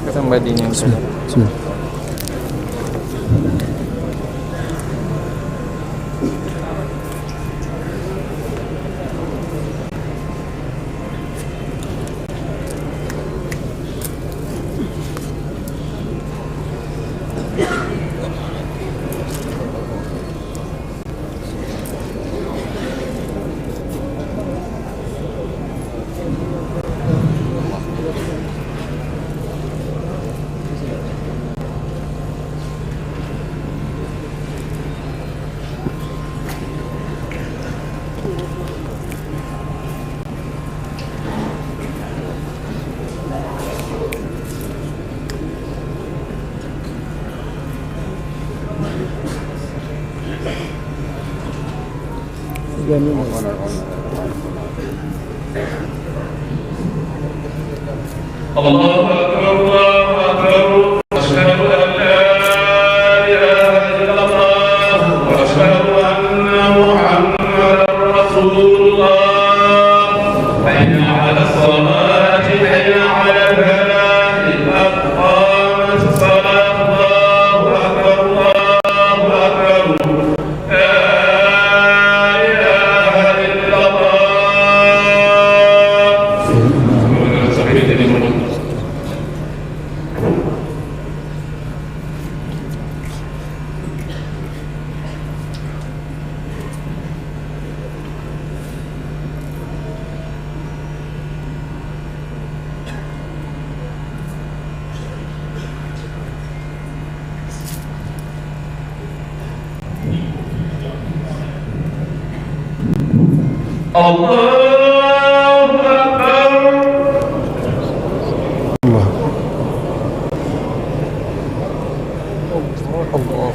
Kasama din yung الله أكبر الله أكبر أشهد أن لا إله إلا الله وأشهد أن محمدا رسول الله حي على الصلاة حي على الفلاح قد قامت الصلاة الله أكبر الله أكبر لا إله إلا الله. الله أكبر. الله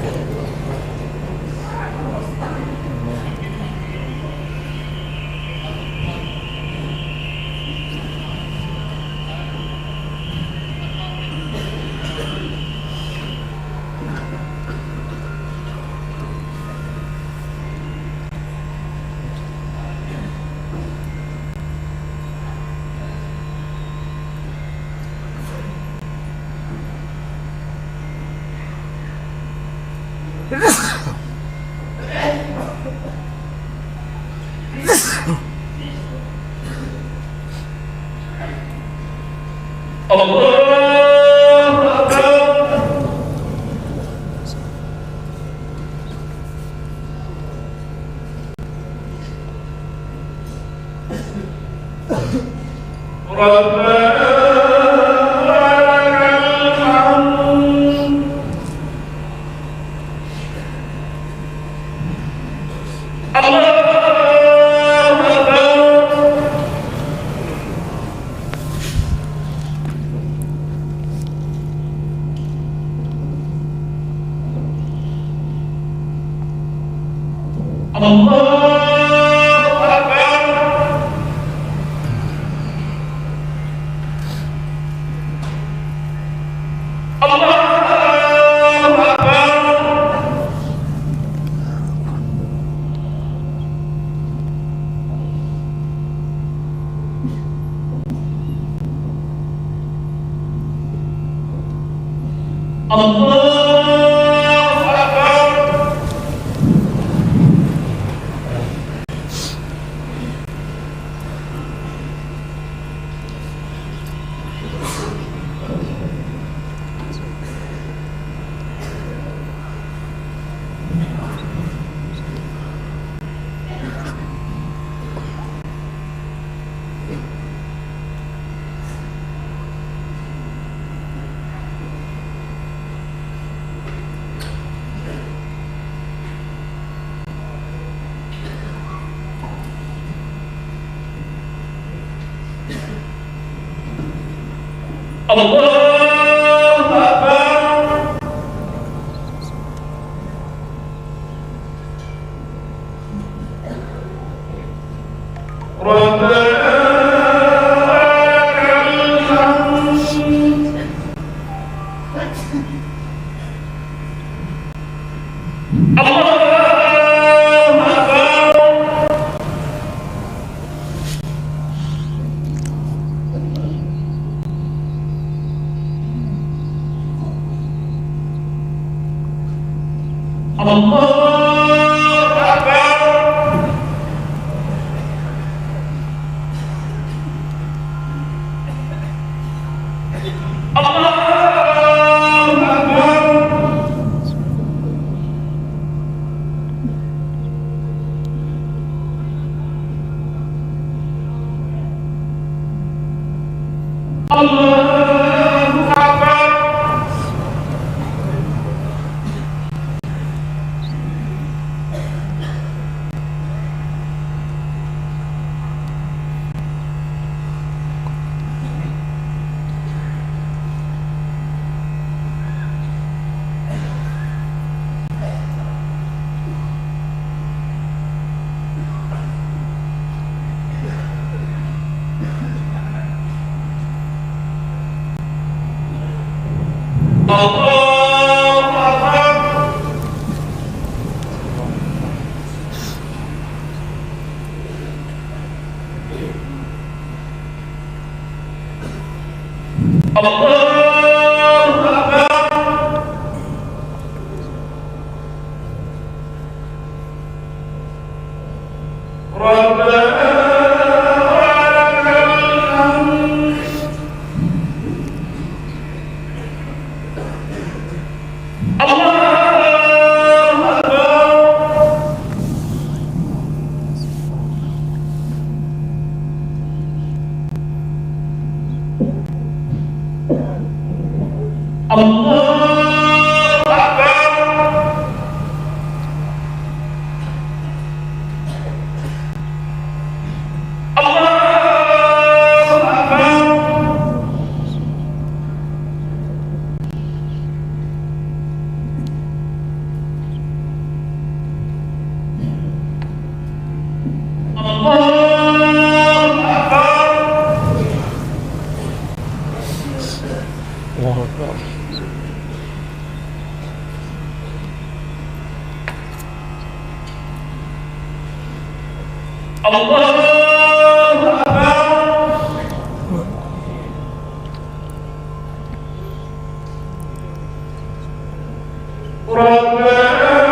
ربنا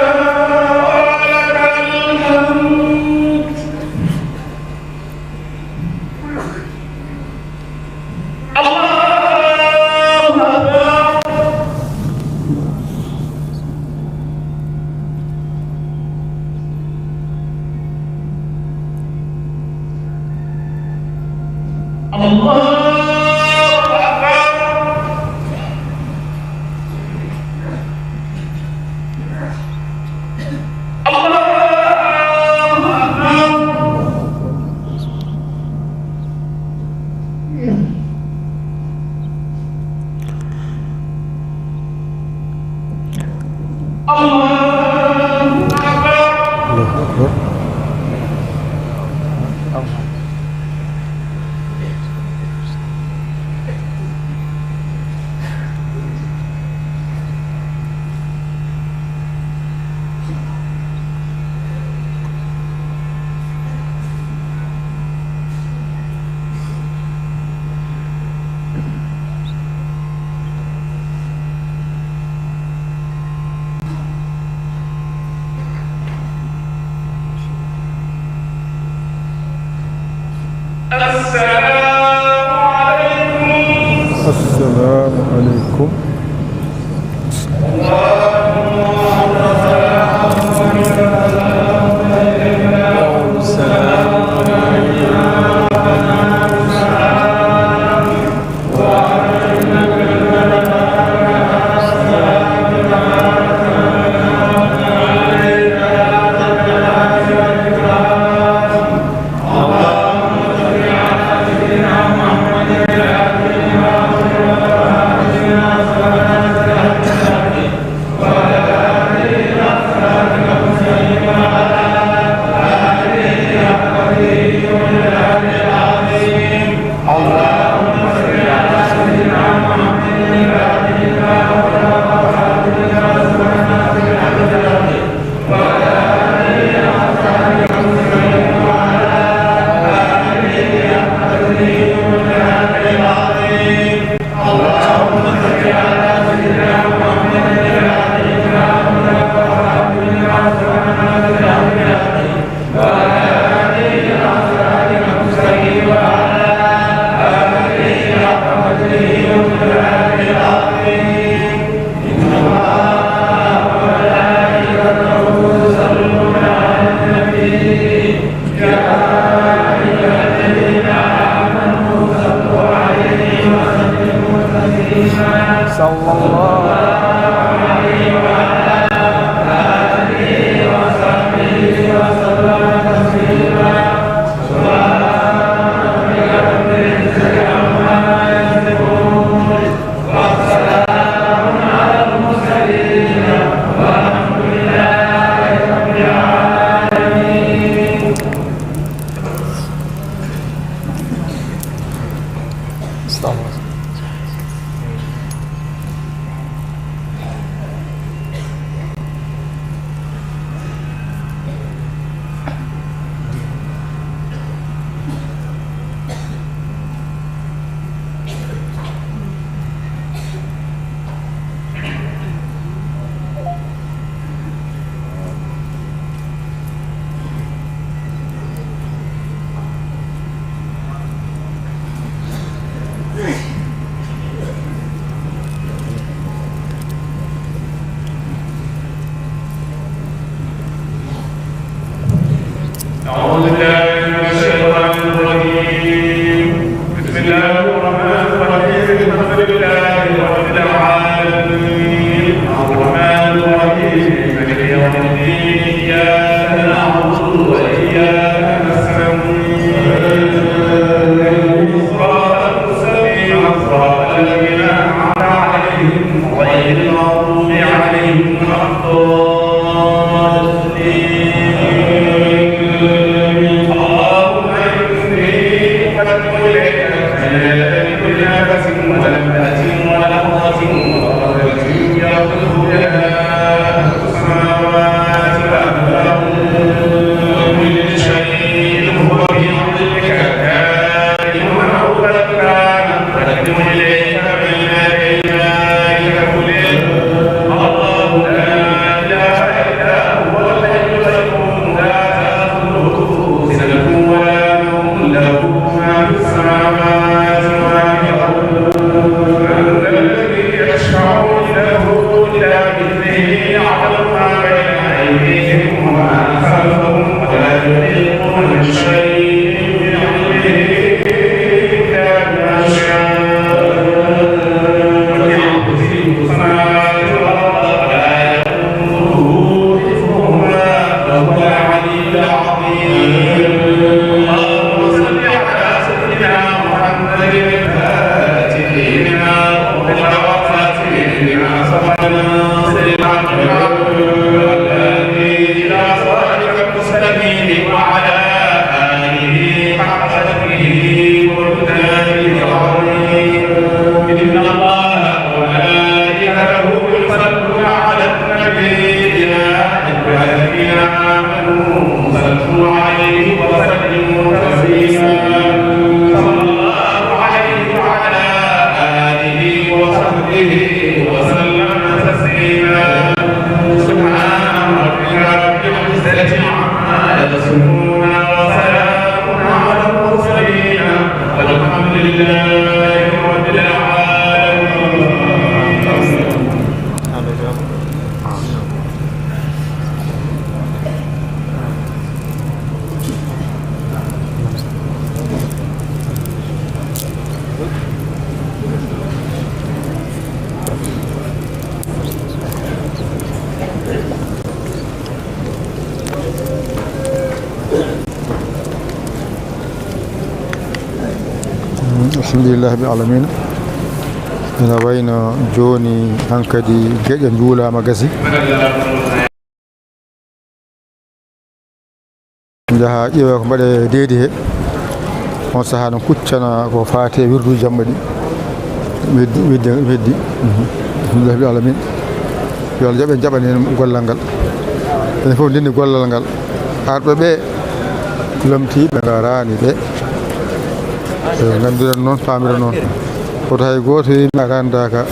السلام عليكم. أعوذ بالله من الشيطان الرجيم. بسم الله الرحمن الرحيم. الحمد لله رب العالمين الرحمن الرحيم مالك يوم الدين إياك نعبد وإياك نستعين صراط المستقيم صراط الذين أنعمت عليهم غير المغضوب عليهم ولا alhamdulillahi rabbil alamin ina wayno joni hankadi geƴe juulama gasi jaha ƴeewe ko mbaɗe deedi he on saaha no kuccana ko faate wirduji jamma ɗi weddi alhamdulillahi rabbil alamin yo Allah jaɓe jaɓani hen gollal ngal enen fof ndenni gollal ngal arɓe ɓe lomtiɓe garani ɓe gandiran noon pamira noon koto hay goto yimi arandaka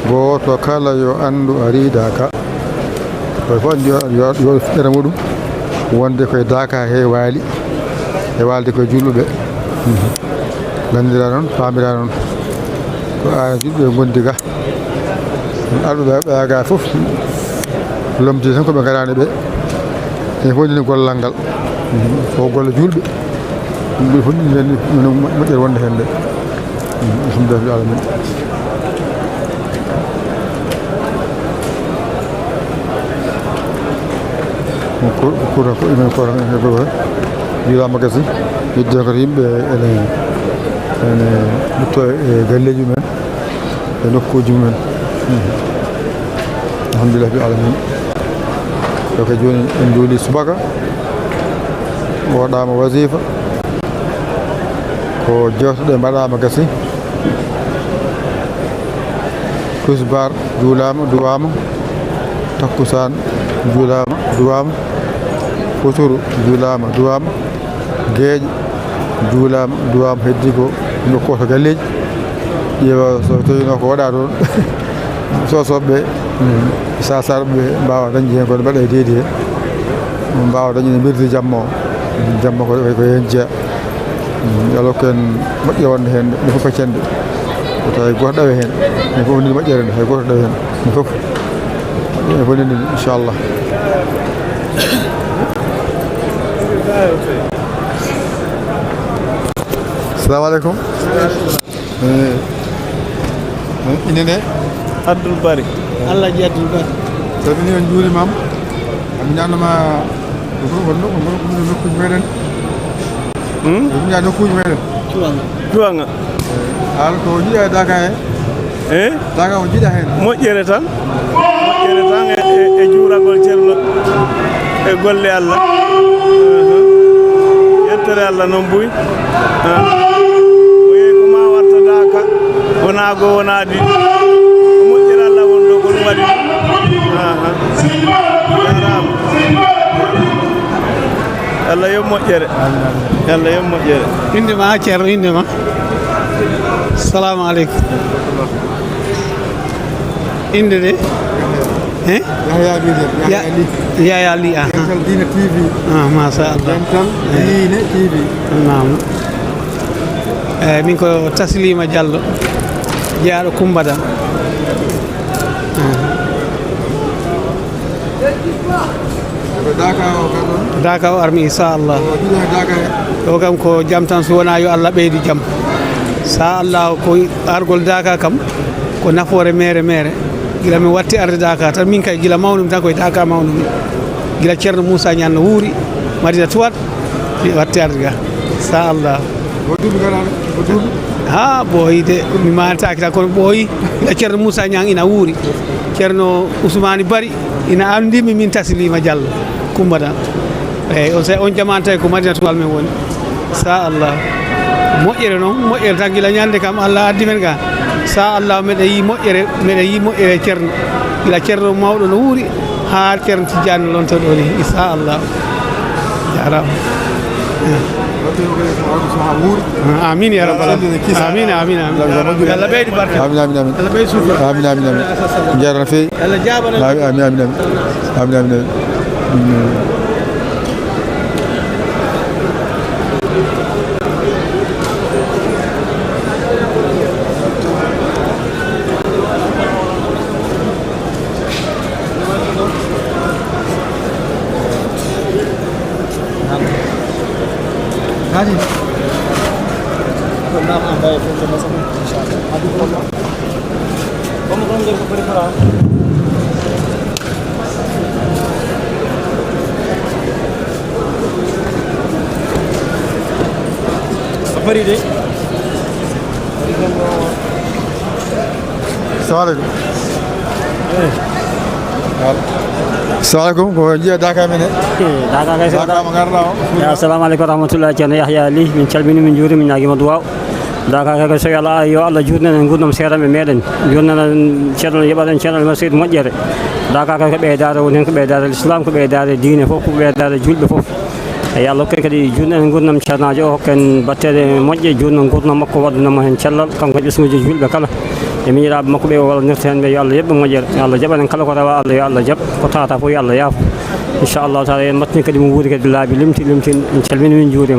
goto kala yo andu aridaka koye fof yo fiɗɗere muɗum wonde koye daka he waali e walde koye julɓeɓe gandira noon pamira noon ko aya julɓe gondi ga arɓeɓe ɓeyaga fof lomti tan koɓe garani ɓe ene fof ndini gollal ngal ko golle julɓe ɗum fof ɗini moƴƴere wonde hen nde alhamdulillahi rabbil alamin kura ko inen kora heɓe wiilama gasi yidde koto yimɓe ene ɓutto e galleji men e nokkuji mumen alhamdulillahi rabbil alamin ko joni en juuli subaka woɗama wasifa ko jewteɗe mbaɗama gasi kusbar juulama duwama takkusan juulama duwama foturu juulama duwama gueeƴe juulama duwama heddi ko nokku to galleji ƴeewa so tawino ko waɗa toon sosoɓeɓe sasarɓeɓe mbawa dañde hen kono mbaɗa e deedi he mbawa dañde mbirdi jamma o jamma ko hen jeeya alors que en moƴƴe wonde hen nde fof feccande ko tawi goto ɗawe hen ene fof ndin moƴƴere nde hay goto ɗawe hen ene fof ndin inchallah assalamu aleykum inene Abdoul Bari Allah ji Abdoul Bari salmini on juurimama ami ñannoma nokkuji meɗen ɗum ñaa nokkuji meɗen Cuwanga haala ko jiiɗa e daka he daka ko jiiɗa hen moƴƴere tan e juuragol ceerno e golle Allah yettere Allah noon buy o yehi ko ma warta daka wona go wona ɗi moƴƴere Allah wonɗo ko ɗum waɗi jarama Allah yo moƴƴere Allah yo moƴƴere inde ma ceerno inde ma salamu aleykum inde de Yaya Ly Dental Dina TV machallah Dental Dina TV nam min ko Taslima Diallo jeyaɗo Kumbada daka o armi inchallah o kam ko jaam tan so wona yo Allah ɓeydi jaam sa Allah ko argol daka kam ko nafoore mere gila mi watti arde daka tan min kay gila mawnumi tan koye daka mawnumi gila ceerno Moussa Niane no wuuri Madina Tuwat mi watti arde ga sa Allah ha ɓooyi de mi manataki tan kono ɓooyi gila ceerno Moussa Niane ina wuuri ceerno Ousmane Bari ina andimi min Taslima Diallo Kumbada eyyi on on jamanu tawi ko Madina Tuwal men woni sa Allah moƴƴere noon moƴƴere tan gila ñande kam Allah addi men ga sa Allah meɗe yi moƴƴere ceerno gila ceerno mawɗo no wuuri ha ceerno Tidiane lon to ɗo ni sa Allah jarama amin ya rabbal alamin amin Allah ɓeydi barke amin Allah ɓeydi suufa amin jarana feewi Allah jabana amin Hadi. Nam ambaye tunasema inshallah. Hadi kwa. Kama kwanza kupeleka safari de السلام عليكم. السلام عليكم. جي داكا من داكا مغارنا. السلام عليكم ورحمة الله. جانا يحيى علي من كلبني من جوري من ناجي مدواو. داكا كسر الله يو الله جودنا نقولنا سيرة من ميدان جودنا شرنا يبادن شرنا المسجد مجرد داكا كبيدار ونهم كبيدار الإسلام كبيدار الدين فوق كبيدار جود فوق يا الله كذي جودنا نقولنا شرنا جو كان بتر مجرد جودنا نقولنا مكواد نما هنشلل كم كذي اسمه جود بكلا يمين راب مكوبي ولا نفتح بيا الله يب مجرد يا الله جبنا كلا كذا الله يا الله جب كتاتا فوق يا الله ياف إن شاء الله تعالى متن كذي موجود كذي لا بلمتي كلبني من جوري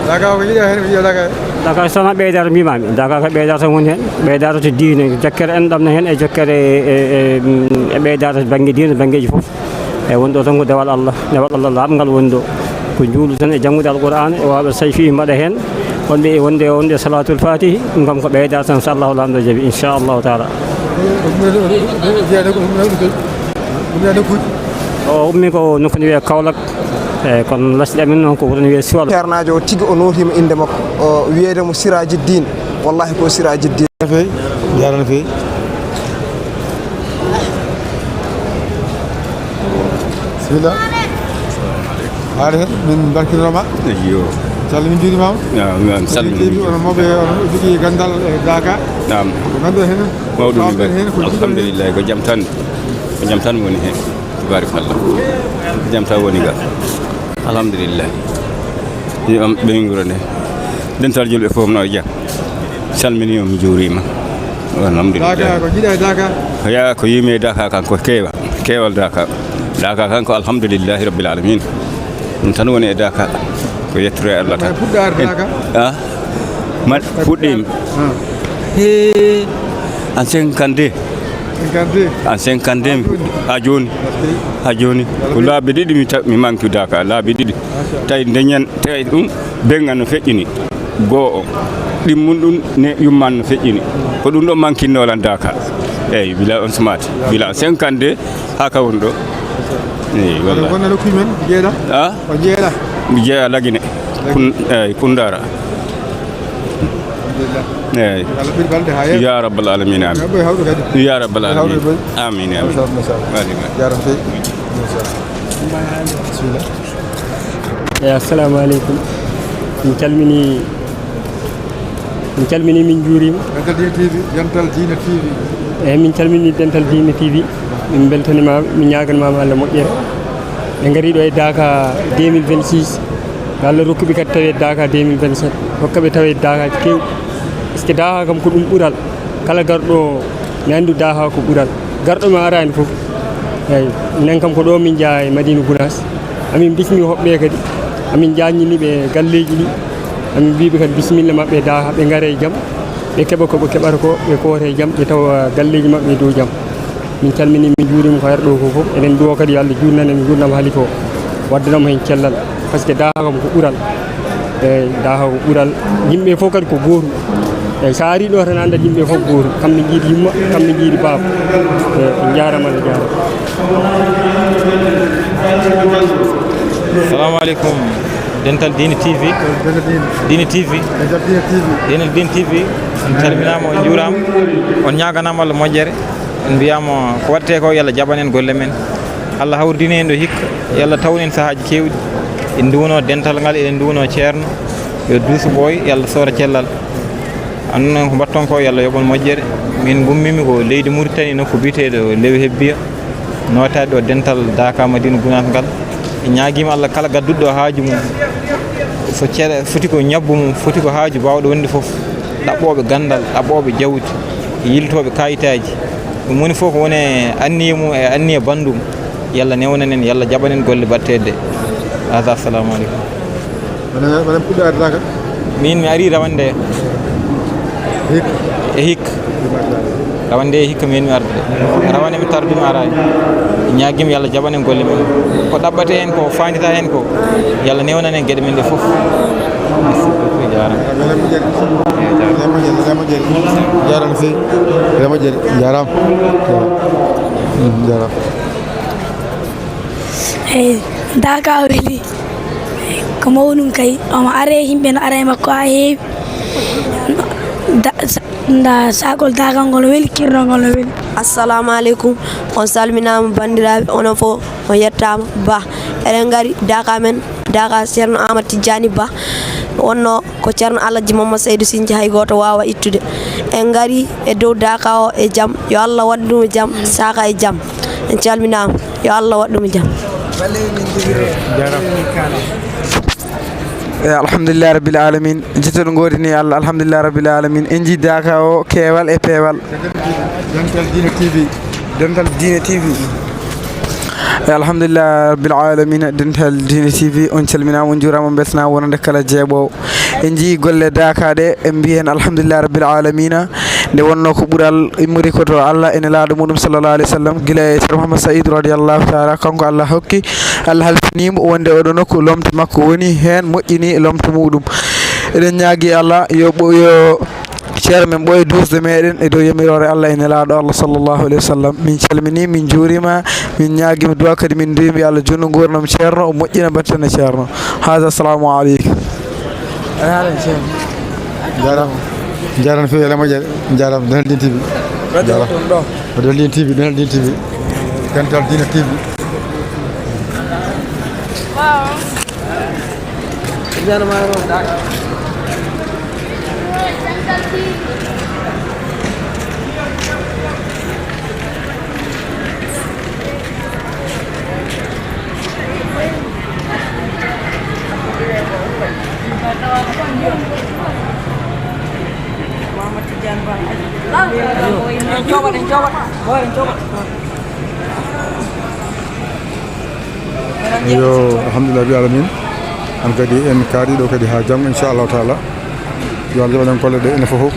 داكا وجي هنا داكا داكا سنا بيدار ميمامي داكا بيدار سمونه بيدار الدين ذكر عندنا هنا ذكر بيدار بنجي دين بنجي فوف وندو تنقو دوال الله لام قال وندو كنجول سنة جمود القرآن وبسيفي مدهن وندي صلاة الفاتح نقوم بيدار سن صلى الله عليه وسلم إن شاء الله تعالى أمي كو نكني كولك kon lasɗe men noon ko woni wiye suwal ceernajo o tigi o notima inde makko o wiyeede mo Siraji Din wallahi ko Siraji Din fe jarana fe bismillah haade min barkinoma yo salli min juurima nam salli on moɓe jogi gandal e Daka nam ko ganduɗa hen mawɗum alhamdulillah ko jam tan woni hen barakallah jam tan woni ga alhamdulillah am be ngurane dental julbe fofum no ja salmini mi jurima alhamdulillah Daka ko jida Daka ya ko yime Daka kan ko kewal Daka kan ko alhamdulillah rabbil alamin tan woni Daka ko yetture Allah tan fuddar Daka man fuddim an 50 an 50 ha joni ko laabi didi mi manki Daka laabi didi tay deñen tay dum bengan no feƴƴini goo dimmun dum ne yumman no feƴƴini ko dum do mankinno lan Daka eyyi bila on smart bila 50 haka wondo eyyi wallahi wonna lokki men jeeda o jeeda mi jeeya lagine kundara يا رب العالمين يا رب العالمين آمين يا رب السلام عليكم من كلمني من جوريم Dental Dina TV من كلمني Dental Dina TV من بلتني ما من ياغن ما الله مجر ngari do e Daka 2026 Allah rokkubi kat tawe Daka 2027 hokkabe tawe Daka kew que Daka kam ko dum bural kala gardo mi andu Daka ko bural gardo ma arani fof eyyi minen kam ko do min jaay Madina Gounass amin bismi hobbe kadi amin jañini be galleji ni amin bibe kadi bismillah mabbe Daka be ngare jam be keba ko be kebata ko be koore jam be taw galleji mabbe do jam min calmini min juurima ko yardo ko fof enen do kadi Allah jurnana mi jurnama haliko waddanam hen cellal parce que Daka kam ko bural Daka ko bural yimbe fof kadi ko goru sa ari do tan anda yimbe fof goru kambe jiidi yimma kambe jiidi baaba jaarama la jaara assalamu alaikum Dental Dina TV Dental Dina TV on calminama on juurama on ñaganama Allah moƴƴere en mbiyama ko watte ko yalla jabanen golle men Allah hawrdini en do hikka yalla tawnen sahaaji kewdi en duwono dental ngal en duwono ceerno yo duusu boy yalla sora cellal annon ko batton ko yalla yobon moƴƴere min gummimi ko leydi Mauritanie nokku biteedo lewi hebbiya notade do dental Daka Madina Gounass ngal ñaagima Allah kala gadduddo haaju mum so cere foti ko nyabbu mum foti ko haaju bawdo wonde fof dabbobe gandal dabbobe jawdi yiltobe kayitaaji dum woni fof woni anniye mum e anniye bandum yalla newnanen yalla jabanen golle battede assalamu alaikum wala pudda Daka min mi ari rawande hik rawande hikka min mi arde rawane mi tardima araay ñaagim yalla jabanen golle men ko dabbate hen ko fandita hen ko yalla newnanen gede men de fof Daka weli ko mawɗum kay omo are yimɓe no ara e makko ha heewi nda sakol dagal ngol weli kirrongol weli. Assalamu alaikum on salminama bandiraɓe onon fof on yettama ba eɗen gari daka men daka ceerno Amadou Tidiani Ba wonno ko ceerno Alaji Mamadou Seydou Sinthi hay goto wawa ittude en gari e dow daka o e jaam yo Allah waɗu ɗum e jaam saka e jaam en calminama yo Allah waɗu ɗum e jaam. alhamdulillah rabbil alamin jittoɗo godini Allah alhamdulillah rabbil alamin en ji daka o keewal e peewal Dental Dine TV alhamdulillah rabbil alamin Dental Dine TV on calminama on juurama on beltanama wonande kala jeeɓowo en jii golle daka ɗe en mbi hen alhamdulillah rabbil alamina nde wonno ko ɓuural immori koto Allah ene laaɗo muɗum sallallah alih w sallam guila e ceerno Mouhammad Saïdou radiallahu taala kanko Allah hokki Allah halfinimo wonde oɗo nokku lomto makko woni hen moƴƴini lomto muɗum eɗen ñaagui Allah yo ceerno men ɓooye dusde meɗen e dow yamirore Allah ene laaɗo Allah sallllahu alayhi wa sallam min calmini min juurima min ñaaguima duwa kadi min duwimi Allah junno gurdam ceerno o moƴƴina battane ceerno hada assalamu aleykum jaran fewi ala moƴƴere jaram Dental Dine TV Dental Dine TV Dental Dine TV Dental Dine TV yo alhamdulillah rabbil alamin an kadi en kaari ɗo kadi ha janggo inchallahu taala yo Allah jaɓanen kolle ɗe ene fof